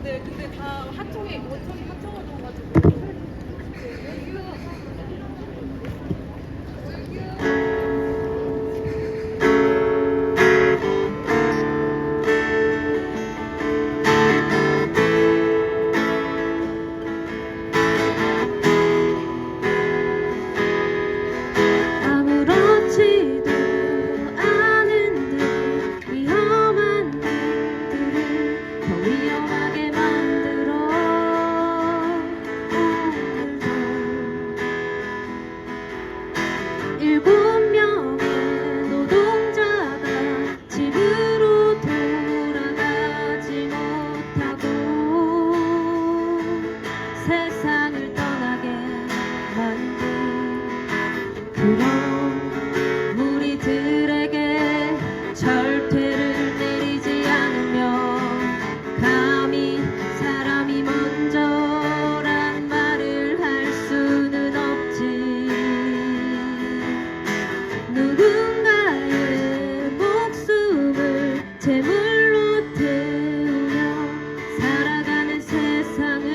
네, 근데 다 하청에 원청이 하청을 넣어가지고. 아무렇지도 않은 듯 위험한 일들을 더 위험하게 만들어 오늘도 7명의 노동자가 집으로 돌아가지 못하고 세상을 떠나게 만든 그런 우리들에게 절퇴를 내리지 않으며 감히 사람이 먼저란 말을 할 수는 없지. 누군가의 목숨을 제물로 태우며 살아가는 세상을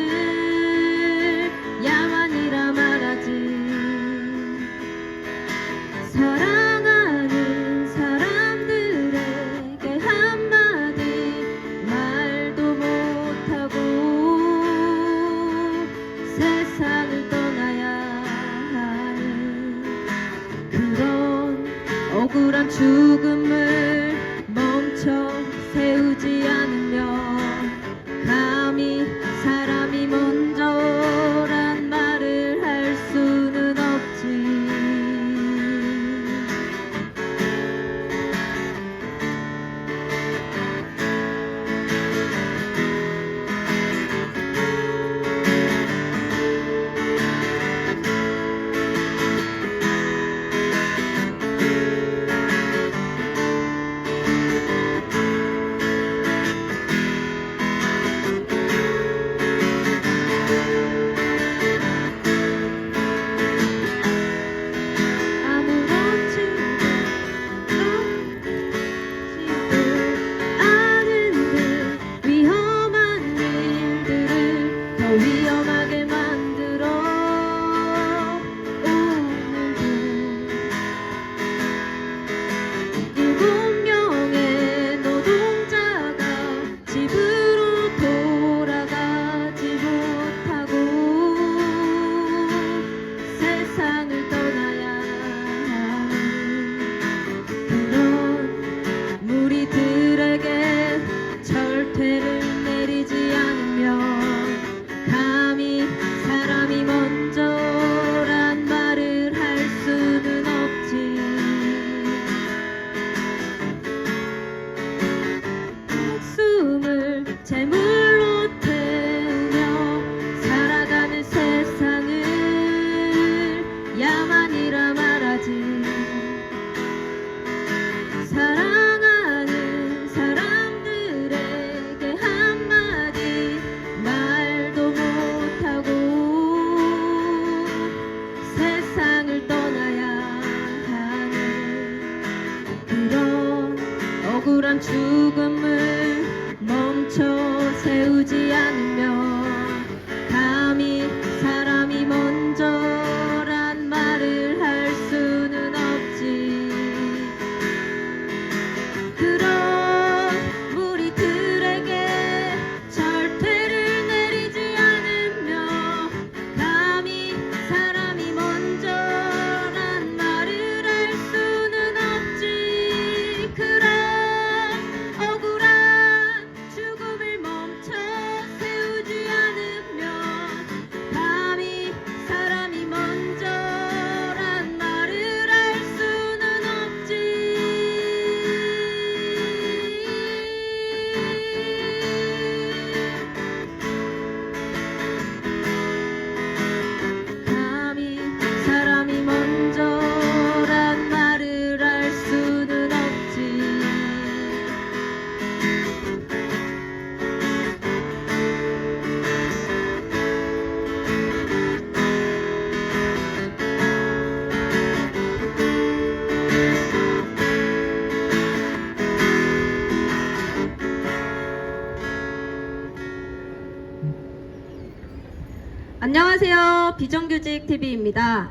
안녕하세요. 비정규직 TV입니다.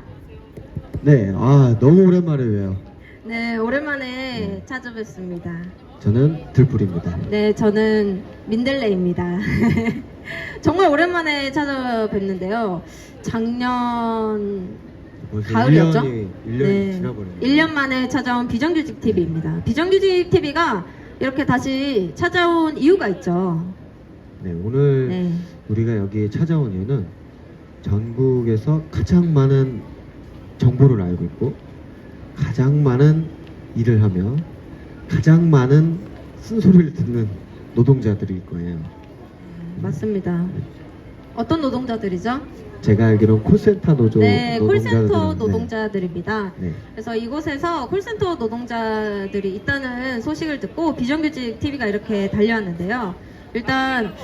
네, 너무 오랜만에 봬요. 네, 오랜만에 찾아뵙습니다. 저는 들불입니다. 네, 저는 민들레입니다. 정말 오랜만에 찾아뵙는데요. 작년 벌써 가을이었죠? 1년이 지나버렸네요. 1년 만에 찾아온 비정규직 TV입니다. 비정규직 TV가 이렇게 다시 찾아온 이유가 있죠. 네, 오늘 네. 우리가 여기 찾아온 이유는 전국에서 가장 많은 정보를 알고 있고 가장 많은 일을 하며 가장 많은 쓴소리를 듣는 노동자들일 거예요. 맞습니다. 어떤 노동자들이죠? 제가 알기로는 콜센터 노조 네, 콜센터 노동자들은, 노동자들입니다. 네. 그래서 이곳에서 콜센터 노동자들이 있다는 소식을 듣고 비정규직 TV가 이렇게 달려왔는데요. 일단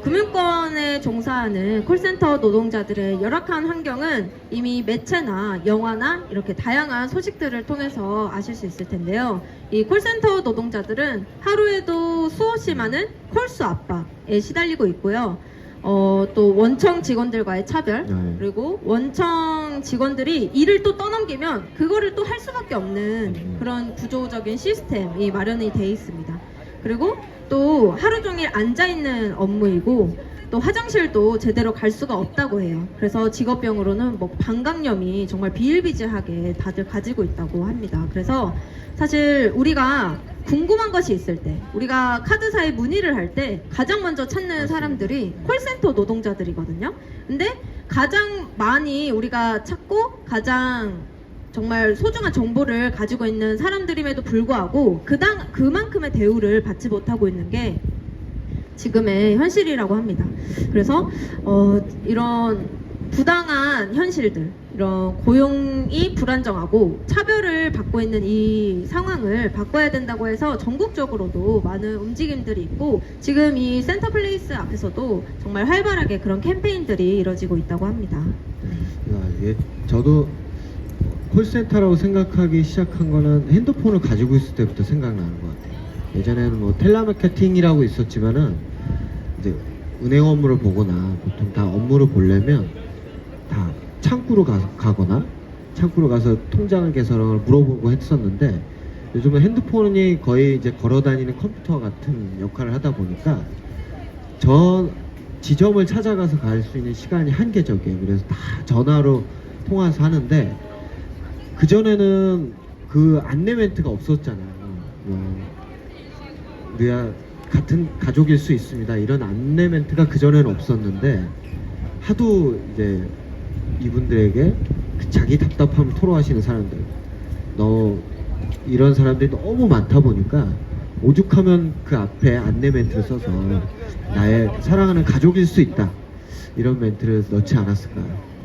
금융권에 종사하는 콜센터 노동자들의 열악한 환경은 이미 매체나 영화나 이렇게 다양한 소식들을 통해서 아실 수 있을 텐데요. 이 콜센터 노동자들은 하루에도 수없이 많은 콜수 압박에 시달리고 있고요. 또 원청 직원들과의 차별, 네. 그리고 원청 직원들이 일을 또 떠넘기면 그거를 또 할 수밖에 없는 그런 구조적인 시스템이 마련이 돼 있습니다. 그리고 또 하루 종일 앉아있는 업무이고 또 화장실도 제대로 갈 수가 없다고 해요. 그래서 직업병으로는 뭐 방광염이 정말 비일비재하게 다들 가지고 있다고 합니다. 그래서 사실 우리가 궁금한 것이 있을 때, 우리가 카드사에 문의를 할 때 가장 먼저 찾는 사람들이 콜센터 노동자들이거든요. 근데 가장 많이 우리가 찾고 가장 정말 소중한 정보를 가지고 있는 사람들임에도 불구하고 그만큼의 대우를 받지 못하고 있는 게 지금의 현실이라고 합니다. 그래서 이런 부당한 현실들, 이런 고용이 불안정하고 차별을 받고 있는 이 상황을 바꿔야 된다고 해서 전국적으로도 많은 움직임들이 있고 지금 이 센터플레이스 앞에서도 정말 활발하게 그런 캠페인들이 이뤄지고 있다고 합니다. 저도 콜센터라고 생각하기 시작한 거는 핸드폰을 가지고 있을 때부터 생각나는 것 같아요. 예전에는 뭐 텔레마케팅이라고 있었지만은 이제 은행 업무를 보거나 보통 다 업무를 보려면 다 창구로 가거나 창구로 가서 통장 개설을 물어보고 했었는데 요즘은 핸드폰이 거의 이제 걸어다니는 컴퓨터 같은 역할을 하다 보니까 저 지점을 찾아가서 갈 수 있는 시간이 한계적이에요. 그래서 다 전화로 통화해서 하는데 그전에는 그 안내 멘트가 없었잖아요. 우리가 같은 가족일 수 있습니다. 이런 안내 멘트가 그전에는 없었는데 하도 이제 이분들에게 자기 답답함을 토로하시는 사람들, 이런 사람들이 너무 많다 보니까 오죽하면 그 앞에 안내 멘트를 써서 나의 사랑하는 가족일 수 있다 이런 멘트를 넣지 않았을까요?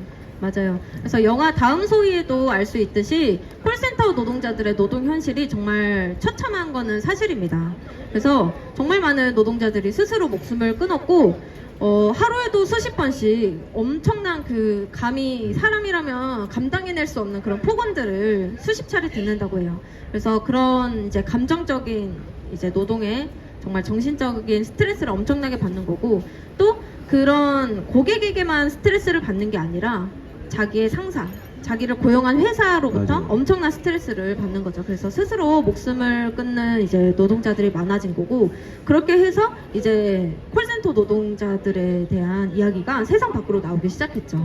맞아요. 그래서 영화 다음 소위에도 알 수 있듯이 콜센터 노동자들의 노동 현실이 정말 처참한 거는 사실입니다. 그래서 정말 많은 노동자들이 스스로 목숨을 끊었고 하루에도 수십 번씩 엄청난 감히 사람이라면 감당해낼 수 없는 그런 폭언들을 수십 차례 듣는다고 해요. 그래서 그런 이제 감정적인 이제 노동에 정말 정신적인 스트레스를 엄청나게 받는 거고 또 그런 고객에게만 스트레스를 받는 게 아니라 자기의 상사, 자기를 고용한 회사로부터 맞아요. 엄청난 스트레스를 받는 거죠. 그래서 스스로 목숨을 끊는 이제 노동자들이 많아진 거고 그렇게 해서 이제 콜센터 노동자들에 대한 이야기가 세상 밖으로 나오기 시작했죠.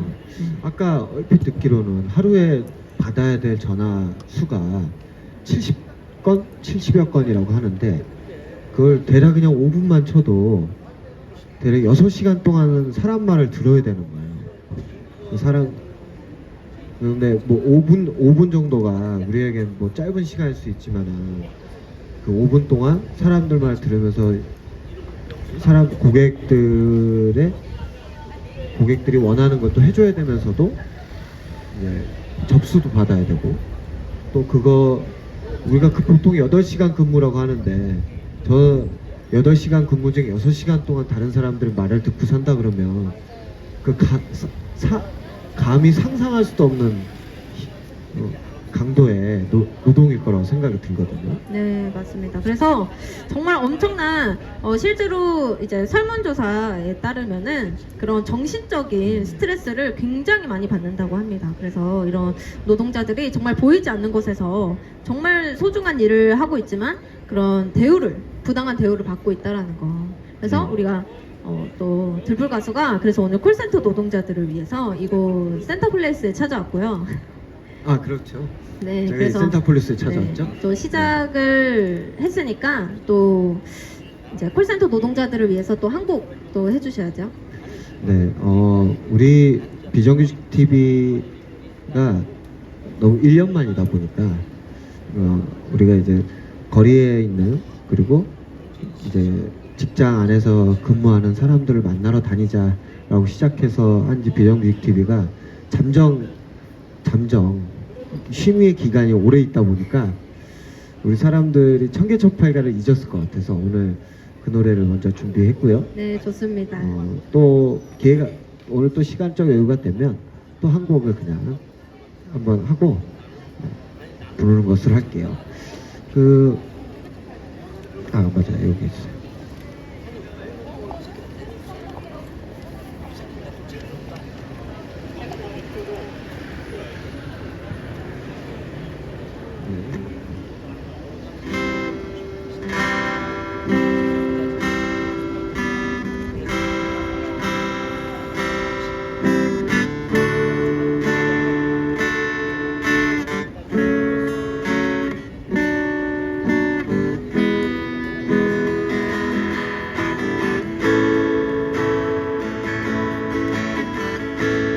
아까 얼핏 듣기로는 하루에 받아야 될 전화 수가 70건? 70여 건이라고 하는데 그걸 대략 그냥 5분만 쳐도 대략 6시간 동안은 사람 말을 들어야 되는 거예요. 그 사람 그런데 뭐 5분 정도가 우리에겐 뭐 짧은 시간일 수 있지만은 그 5분 동안 사람들 말 들으면서 고객들이 원하는 것도 해줘야 되면서도 이제 접수도 받아야 되고 또 그거 우리가 보통 8시간 근무라고 하는데 저 8시간 근무 중에 6시간 동안 다른 사람들 말을 듣고 산다 그러면 감히 상상할 수도 없는 강도의 노동일 거라고 생각이 들거든요. 네, 맞습니다. 그래서 정말 엄청난 실제로 이제 설문조사에 따르면은 그런 정신적인 스트레스를 굉장히 많이 받는다고 합니다. 그래서 이런 노동자들이 정말 보이지 않는 곳에서 정말 소중한 일을 하고 있지만 그런 부당한 대우를 받고 있다라는 거. 그래서 우리가 또 들풀 가수가 그래서 오늘 콜센터 노동자들을 위해서 이곳 센터플레이스에 찾아왔고요. 아, 그렇죠. 네, 저희 그래서 센터폴리스에 찾아왔죠. 네, 또 시작을 했으니까 또 이제 콜센터 노동자들을 위해서 또 한 곡 또 해주셔야죠. 네, 우리 비정규직 TV가 너무 1년 만이다 보니까 우리가 이제 거리에 있는 그리고 이제 직장 안에서 근무하는 사람들을 만나러 다니자라고 시작해서 한지 비정규직 TV가 잠정 쉼의 기간이 오래 있다 보니까 우리 사람들이 청계천팔가를 잊었을 것 같아서 오늘 그 노래를 먼저 준비했고요. 네, 좋습니다. 또 기회가 오늘 또 시간적 여유가 되면 또 한 곡을 그냥 한번 하고 부르는 것을 할게요. 맞아요, 여기 있어요.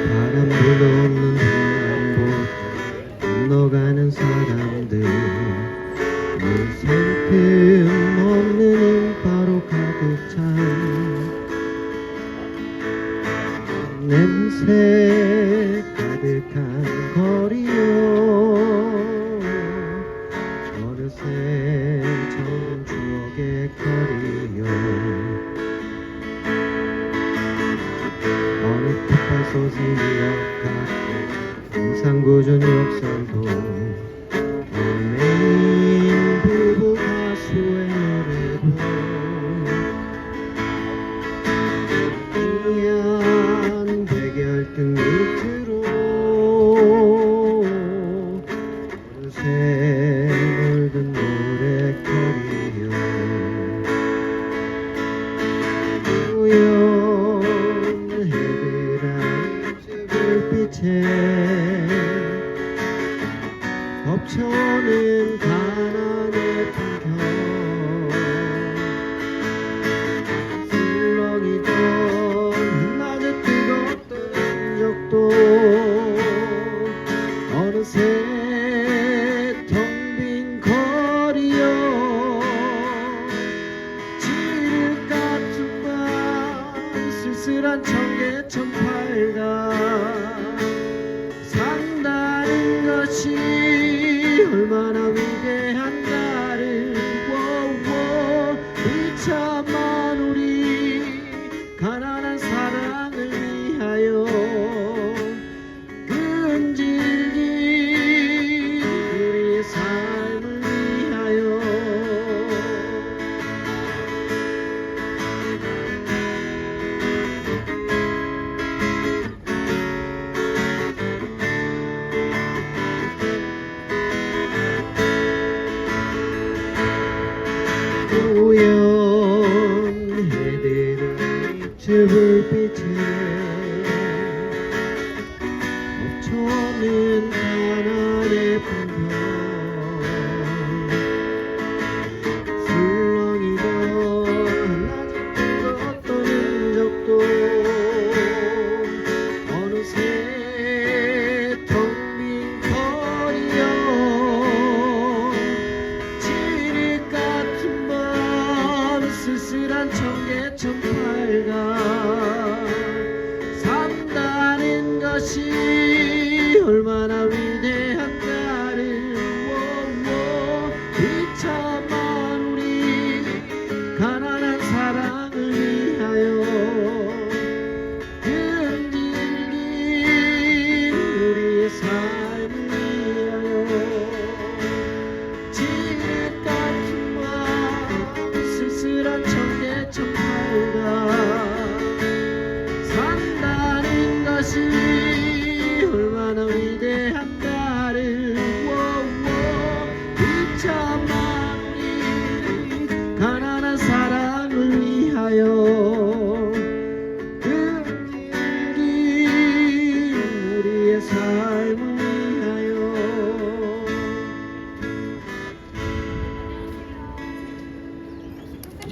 바람 불어오는 횡단보 건너가는 사람들 물샘틈 없는 인파로 가득 찬 냄새 가득한 거리요 어느새 적은 추억의 거리요 어느 폭발 소식이었까 이상구준 역설도 연예인 부부 가수의 노래도 희미한 백열등 밑으로 어느새 물든 노래거리요 불빛에 덮쳐오는 가난의 풍경 술렁이던 낮에 뜨겁던 적도 어느새 텅 빈 거리여 지륵 같은 밤 쓸쓸한 청계천팔가 산다는 것이 얼마나 위대한가를 비참한 우리 가난한 사랑을 위하여 끈질긴 우리의 삶을 위하여 우연해드는 저 불빛에 덮쳐오는 가난의 풍경 술렁이던 낮에 뜨겁던 흔적도 어느새 텅 빈 거리여 지륵 같은 밤 쓸쓸한 청계천팔가 산다는 것이 얼마나 것이 얼마나 위대한가를 이 참한 일 가난한 사람을 위하여 그 일이 우리의 삶을 위하여.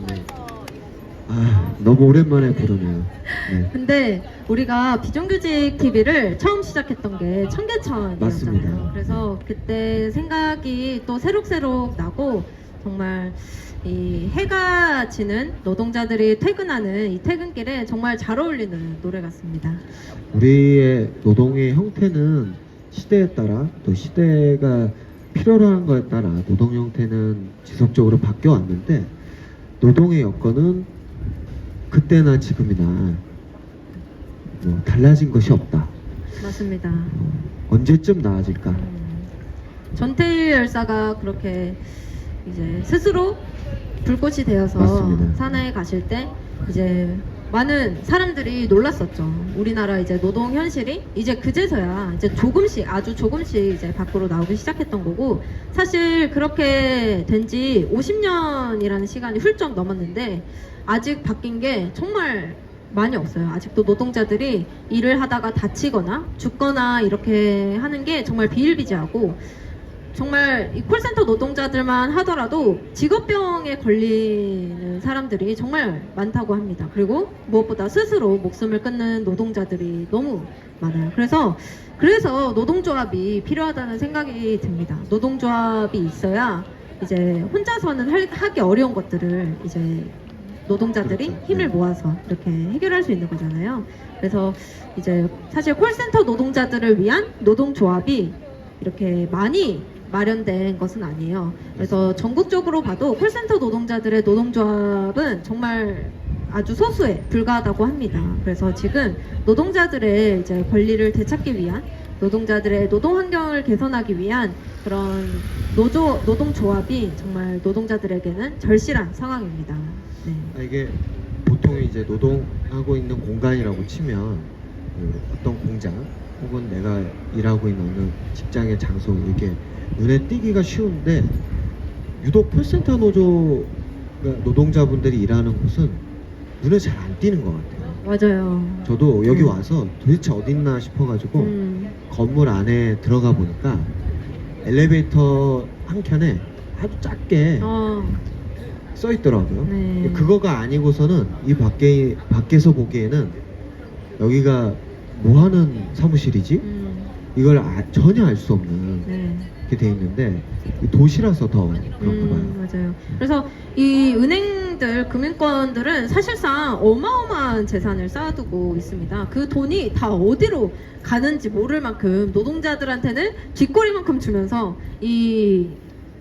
네. 너무 오랜만에 부르네요. 네. 근데 우리가 비정규직 TV를 처음 시작했던 게 청계천이었잖아요. 맞습니다. 그래서 그때 생각이 또 새록새록 나고 정말 이 해가 지는 노동자들이 퇴근하는 이 퇴근길에 정말 잘 어울리는 노래 같습니다. 우리의 노동의 형태는 시대에 따라 또 시대가 필요로 하는 거에 따라 노동 형태는 지속적으로 바뀌어 왔는데 노동의 여건은 그때나 지금이나 뭐 달라진 것이 없다. 맞습니다. 언제쯤 나아질까? 전태일 열사가 그렇게 이제 스스로 불꽃이 되어서 맞습니다. 산하에 가실 때 이제 많은 사람들이 놀랐었죠. 우리나라 이제 노동 현실이 이제 그제서야 이제 조금씩 아주 조금씩 이제 밖으로 나오기 시작했던 거고, 사실 그렇게 된 지 50년이라는 시간이 훌쩍 넘었는데 아직 바뀐 게 정말 많이 없어요. 아직도 노동자들이 일을 하다가 다치거나 죽거나 이렇게 하는 게 정말 비일비재하고, 정말 이 콜센터 노동자들만 하더라도 직업병에 걸리는 사람들이 정말 많다고 합니다. 그리고 무엇보다 스스로 목숨을 끊는 노동자들이 너무 많아요. 그래서 노동조합이 필요하다는 생각이 듭니다. 노동조합이 있어야 이제 혼자서는 하기 어려운 것들을 이제 노동자들이 그렇죠. 힘을 네. 모아서 이렇게 해결할 수 있는 거잖아요. 그래서 이제 사실 콜센터 노동자들을 위한 노동조합이 이렇게 많이 마련된 것은 아니에요. 그래서 전국적으로 봐도 콜센터 노동자들의 노동조합은 정말 아주 소수에 불과하다고 합니다. 그래서 지금 노동자들의 이제 권리를 되찾기 위한, 노동자들의 노동 환경을 개선하기 위한 그런 노동조합이 정말 노동자들에게는 절실한 상황입니다. 네. 이게 보통 이제 노동하고 있는 공간이라고 치면 그 어떤 공장 혹은 내가 일하고 있는 어느 직장의 장소, 이게 눈에 띄기가 쉬운데 유독 콜센터 노동자분들이 일하는 곳은 눈에 잘 안 띄는 것 같아요. 맞아요. 저도 여기 와서 도대체 어딨나 싶어가지고 건물 안에 들어가 보니까 엘리베이터 한 켠에 아주 작게 써 있더라고요. 네. 그거가 아니고서는 이 밖에서 보기에는 여기가 뭐 하는 사무실이지? 이걸 전혀 알 수 없는 네. 게 돼 있는데 도시라서 더 그런가 봐요. 맞아요. 그래서 이 은행들, 금융권들은 사실상 어마어마한 재산을 쌓아두고 있습니다. 그 돈이 다 어디로 가는지 모를 만큼 노동자들한테는 뒷거리만큼 주면서 이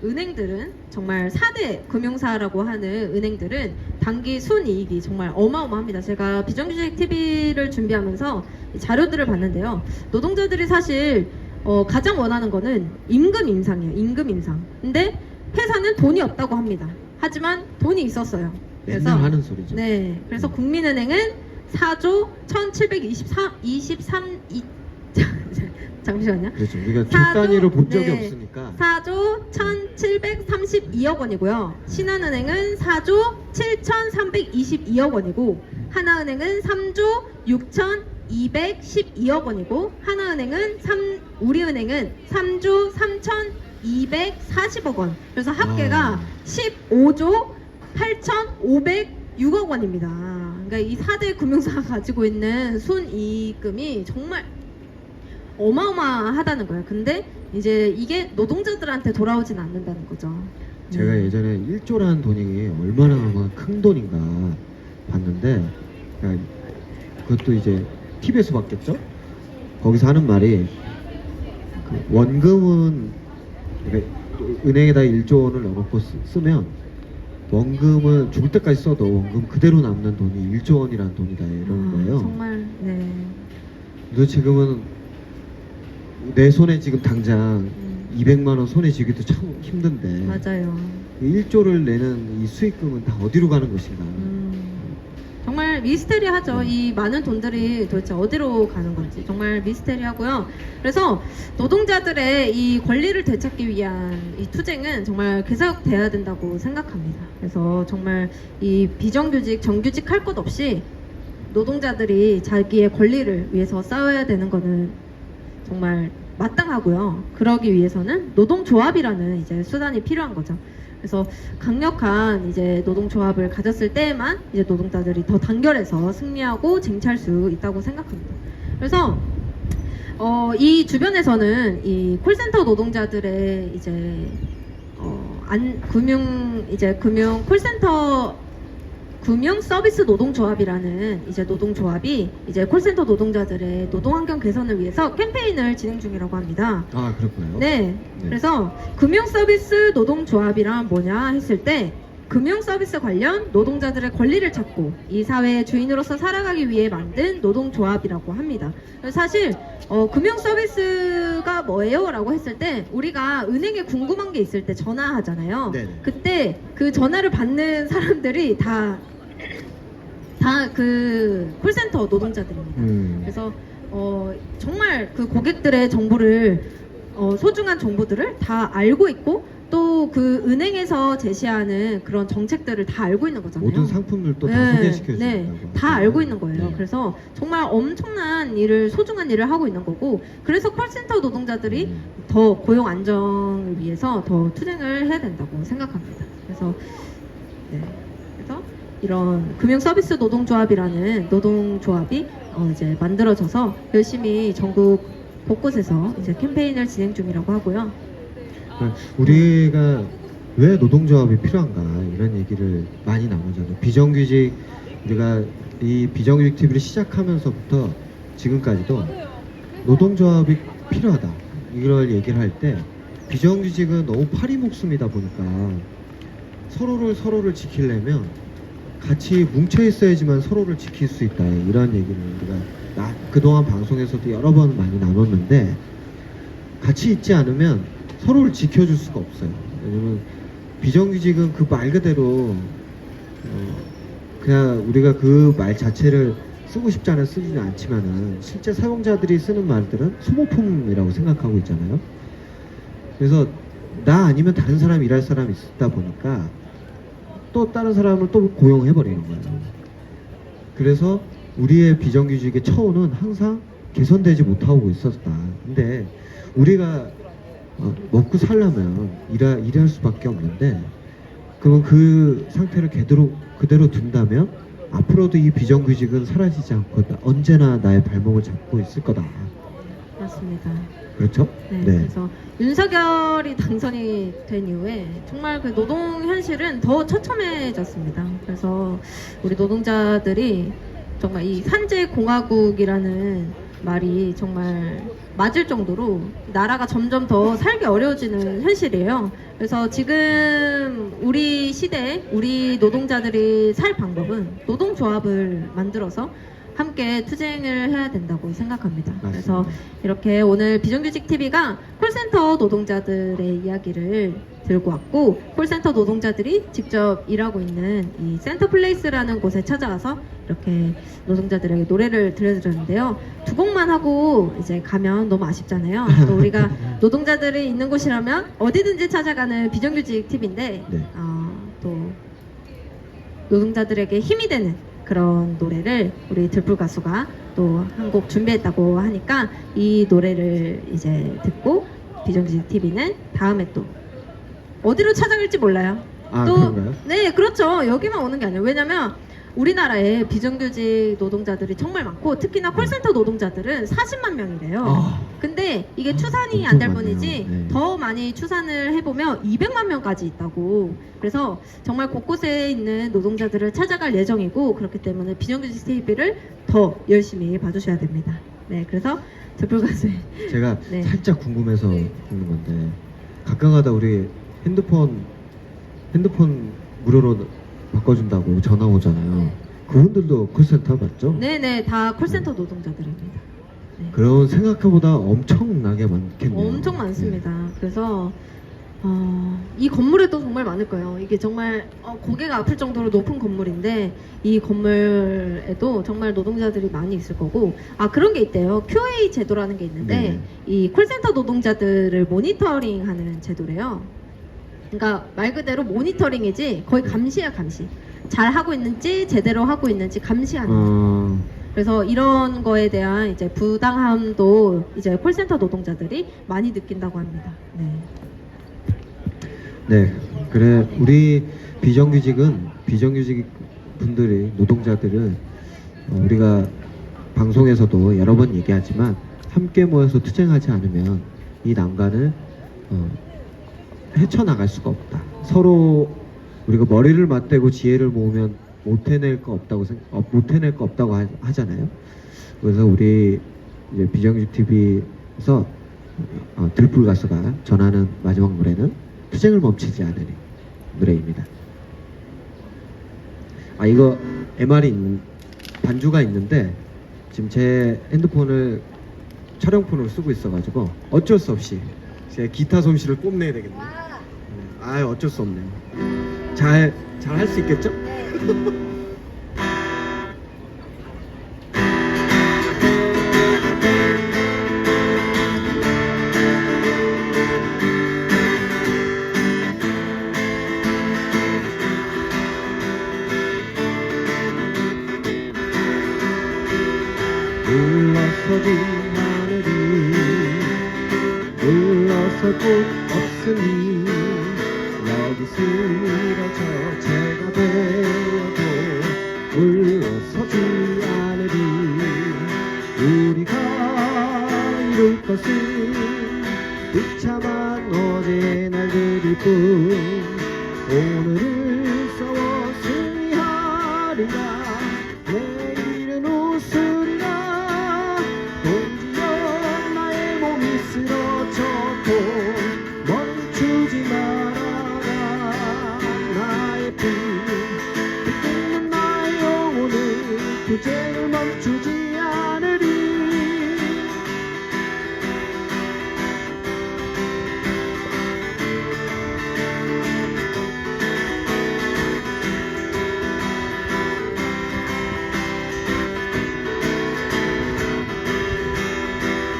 은행들은 정말 4대 금융사라고 하는 은행들은 단기 순이익이 정말 어마어마합니다. 제가 비정규직 TV를 준비하면서 자료들을 봤는데요. 노동자들이 사실 가장 원하는 거는 임금 인상이에요. 임금 인상. 근데 회사는 돈이 없다고 합니다. 하지만 돈이 있었어요. 맨날 하는 소리죠. 네. 그래서 국민은행은 4조 1723 그렇죠. 우리가 조 4조, 단위로 본 적이 네. 없으니까 4조 1732억 원이고요. 신한은행은 4조 7322억 원이고, 하나은행은 3조 6212억 원이고, 우리은행은 3조 3240억 원. 그래서 합계가 15조 8506억 원입니다. 그러니까 이 4대 금융사가 가지고 있는 순이익금이 정말 어마어마하다는 거예요. 근데 이제 이게 노동자들한테 돌아오진 않는다는 거죠. 제가 예전에 1조라는 돈이 얼마나 큰 돈인가 봤는데, 그러니까 그것도 이제 TV에서 봤겠죠? 거기서 하는 말이 그 원금은, 그러니까 은행에다 1조 원을 넣어놓고 쓰면 원금은 죽을 때까지 써도 원금 그대로 남는 돈이 1조 원이라는 돈이다 이러는 거예요. 정말 네. 그래서 지금은 내 손에 지금 당장 200만 원 손에 쥐기도 참 힘든데 맞아요. 1조를 내는 이 수익금은 다 어디로 가는 것인가. 정말 미스테리하죠. 이 많은 돈들이 도대체 어디로 가는 건지 정말 미스테리하고요. 그래서 노동자들의 이 권리를 되찾기 위한 이 투쟁은 정말 계속돼야 된다고 생각합니다. 그래서 정말 이 비정규직, 정규직 할 것 없이 노동자들이 자기의 권리를 위해서 싸워야 되는 거는 정말 마땅하고요. 그러기 위해서는 노동조합이라는 이제 수단이 필요한 거죠. 그래서 강력한 이제 노동조합을 가졌을 때에만 이제 노동자들이 더 단결해서 승리하고 쟁취할 수 있다고 생각합니다. 그래서 이 주변에서는 이 콜센터 노동자들의 이제 금융 콜센터 금융 서비스 노동조합이라는 이제 노동조합이 이제 콜센터 노동자들의 노동 환경 개선을 위해서 캠페인을 진행 중이라고 합니다. 아, 그렇군요. 네. 그래서 금융 서비스 노동조합이란 뭐냐 했을 때 금융 서비스 관련 노동자들의 권리를 찾고 이 사회의 주인으로서 살아가기 위해 만든 노동조합이라고 합니다. 사실 금융 서비스가 뭐예요? 라고 했을 때 우리가 은행에 궁금한 게 있을 때 전화하잖아요. 네네. 그때 그 전화를 받는 사람들이 다 그 콜센터 노동자들입니다. 그래서 정말 그 고객들의 정보를 소중한 정보들을 다 알고 있고 또 그 은행에서 제시하는 그런 정책들을 다 알고 있는 거잖아요. 모든 상품들도 다 소개시켜 준다고. 다 알고 있는 거예요. 네. 그래서 정말 엄청난 소중한 일을 하고 있는 거고, 그래서 콜센터 노동자들이 더 고용 안정을 위해서 더 투쟁을 해야 된다고 생각합니다. 그래서 이런 금융 서비스 노동조합이라는 노동조합이 이제 만들어져서 열심히 전국 곳곳에서 이제 캠페인을 진행 중이라고 하고요. 우리가 왜 노동조합이 필요한가 이런 얘기를 많이 나누잖아요. 비정규직, 우리가 이 비정규직 TV를 시작하면서부터 지금까지도 노동조합이 필요하다 이걸 얘기를 할 때 비정규직은 너무 파리 목숨이다 보니까 서로를 지키려면 같이 뭉쳐 있어야지만 서로를 지킬 수 있다 이런 얘기를 우리가 그동안 방송에서도 여러 번 많이 나눴는데, 같이 있지 않으면 서로를 지켜줄 수가 없어요. 왜냐면 비정규직은 그 말 그대로 그냥 우리가 그 말 자체를 쓰고 싶지 않아 쓰지는 않지만은 실제 사용자들이 쓰는 말들은 소모품이라고 생각하고 있잖아요. 그래서 나 아니면 다른 사람 일할 사람이 있다 보니까 또 다른 사람을 또 고용해버리는 거예요. 그래서 우리의 비정규직의 처우는 항상 개선되지 못하고 있었다. 근데 우리가 먹고 살려면 일할 수밖에 없는데, 그러면 그 상태를 그대로 둔다면 앞으로도 이 비정규직은 사라지지 않고 언제나 나의 발목을 잡고 있을 거다. 맞습니다. 그렇죠? 네. 그래서 윤석열이 당선이 된 이후에 정말 그 노동 현실은 더 처참해졌습니다. 그래서 우리 노동자들이 정말 이 산재공화국이라는 말이 정말 맞을 정도로 나라가 점점 더 살기 어려워지는 현실이에요. 그래서 지금 우리 시대, 우리 노동자들이 살 방법은 노동조합을 만들어서 함께 투쟁을 해야 된다고 생각합니다. 맞습니다. 그래서 이렇게 오늘 비정규직 TV가 콜센터 노동자들의 이야기를 들고 왔고, 콜센터 노동자들이 직접 일하고 있는 이 센터플레이스라는 곳에 찾아가서 이렇게 노동자들에게 노래를 들려드렸는데요. 두 곡만 하고 이제 가면 너무 아쉽잖아요. 또 우리가 노동자들이 있는 곳이라면 어디든지 찾아가는 비정규직 TV인데 또 노동자들에게 힘이 되는 그런 노래를 우리 들불 가수가 또 한 곡 준비했다고 하니까 이 노래를 이제 듣고 비정규직 TV는 다음에 또 어디로 찾아갈지 몰라요. 그런가요? 네, 그렇죠. 여기만 오는 게 아니에요. 왜냐면 우리나라에 비정규직 노동자들이 정말 많고, 특히나 콜센터 노동자들은 40만 명이래요. 근데 이게 추산이 안 될 뿐이지 네. 더 많이 추산을 해보면 200만 명까지 있다고. 그래서 정말 곳곳에 있는 노동자들을 찾아갈 예정이고, 그렇기 때문에 비정규직 TV를 더 열심히 봐주셔야 됩니다. 네, 그래서 들불가수의 제가 네. 살짝 궁금해서 묻는 건데, 가끔가다 우리 핸드폰 무료로 바꿔준다고 전화 오잖아요. 그분들도 콜센터 맞죠? 네네, 다 콜센터 노동자들입니다. 네. 그런 생각보다 엄청나게 많겠네요. 엄청 많습니다. 그래서 이 건물에도 정말 많을 거예요. 이게 정말 고개가 아플 정도로 높은 건물인데 이 건물에도 정말 노동자들이 많이 있을 거고 그런 게 있대요. QA 제도라는 게 있는데 네. 이 콜센터 노동자들을 모니터링하는 제도래요. 그러니까 말 그대로 모니터링이지 거의 감시야 감시. 잘 하고 있는지 제대로 하고 있는지 감시하는 거죠. 그래서 이런 거에 대한 이제 부당함도 이제 콜센터 노동자들이 많이 느낀다고 합니다. 네. 네, 그래 우리 비정규직 분들이 노동자들을 우리가 방송에서도 여러 번 얘기하지만 함께 모여서 투쟁하지 않으면 이 난간을 헤쳐나갈 수가 없다. 서로 우리가 머리를 맞대고 지혜를 모으면 못 해낼 거 없다고 하잖아요. 그래서 우리 이제 비정규직 TV에서 들불 가수가 전하는 마지막 노래는 투쟁을 멈추지 않으니 노래입니다. 이거 MR이 반주가 있는데 지금 제 핸드폰을 촬영폰으로 쓰고 있어가지고 어쩔 수 없이 제 기타 솜씨를 뽐내야 되겠네요. 어쩔 수 없네요. 잘 할 수 있겠죠? 물러서지 않으리 물러설 곳 없으니 여기 쓰러져 제가 되어도 물러서지 않으리 우리가 이룰 것은 비참한 어제의 날들일 뿐 오늘을 싸워 승리하리라 내일은 웃으리라 동지여 나의 몸이 쓰러져도 멈추지 말아라 나의 피 끓는 나의 영혼을 투쟁을 멈추지 않으리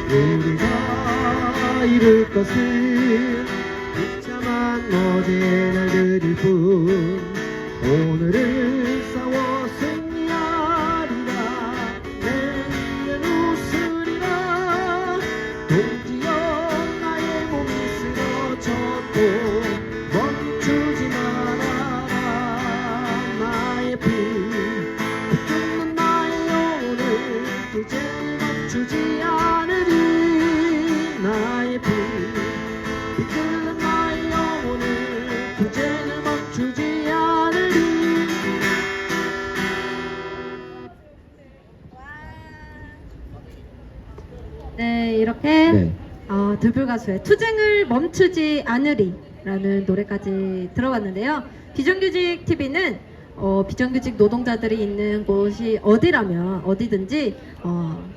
우리가 이룰 것은 비참한 어제의 날들일 뿐 오늘을 싸워 승리하리라 내일은 웃으리라 동지여 나의 몸이 쓰러져도 멈추지 말아라 나의 피 끓는 나의 영혼을 투쟁을 멈추지 않으리 나의 피 끓는 나의 영혼을 투쟁을 멈추지 않으리 네, 이렇게 네. 들불 가수의 투쟁을 멈추지 않으리라는 노래까지 들어봤는데요. 비정규직 TV는 비정규직 노동자들이 있는 곳이 어디라면 어디든지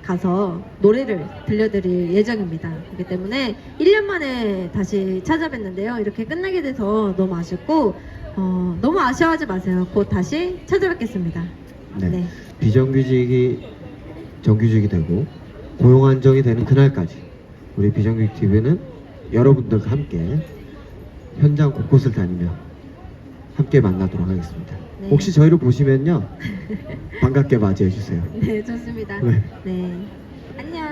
가서 노래를 들려드릴 예정입니다. 그렇기 때문에 1년 만에 다시 찾아뵀는데요. 이렇게 끝나게 돼서 너무 아쉽고 너무 아쉬워하지 마세요. 곧 다시 찾아뵙겠습니다. 네. 네. 비정규직이 정규직이 되고 고용 안정이 되는 그날까지 우리 비정규직 TV는 여러분들과 함께 현장 곳곳을 다니며 함께 만나도록 하겠습니다. 네. 혹시 저희를 보시면요 반갑게 맞이해 주세요. 네, 좋습니다. 네. 네. 안녕.